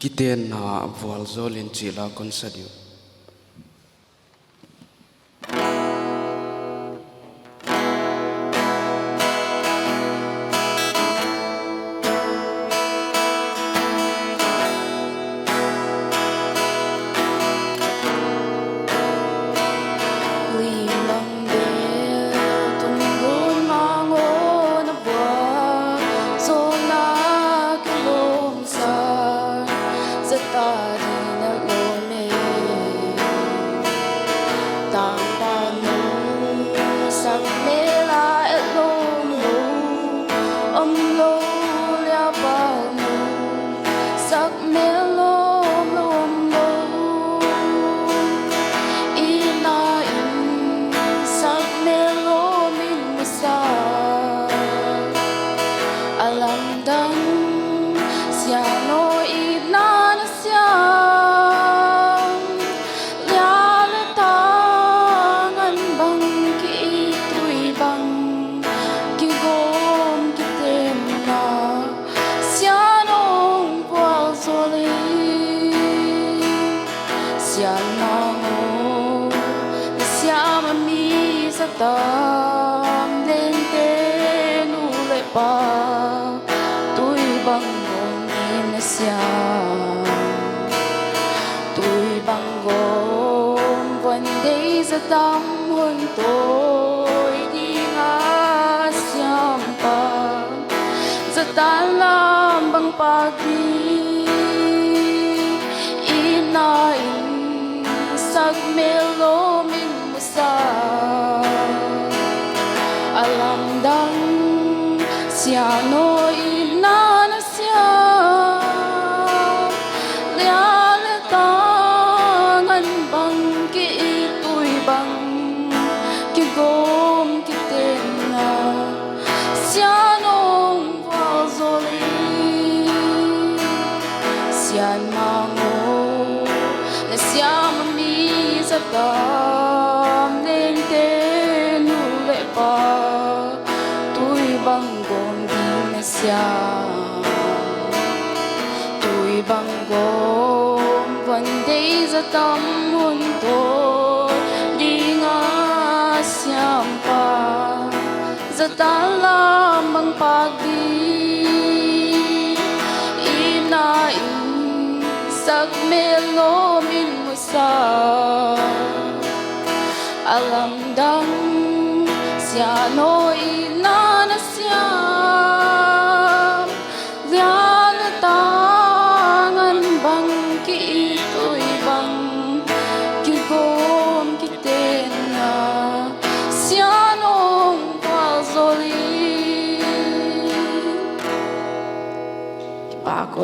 kiten na vual zolin chila konsadiu tâm đến thế nu lệ pa tôi bằng gồm Indonesia tôi bằng gồm vấn đề za tâm hơn tôi đi ngã siam pa za tan lam bằng pagi inain sak melo min musa alam dan siano inana siam liale tangan bang ki itu'y bang ki gom ki tena sianong valzoli sian mango na siam mi sa tam nên tên nu lệ pa tôi bằng gồm Indonesia tôi bằng gồm vấn đề za tâm hun tôi đi ngã siam pa za tan lam bằng pagi inain sak melo min musa alam dan siano inana siam liale tangan bang ki itu'y bang ki gom ki tena sianong valzoli ki pa ako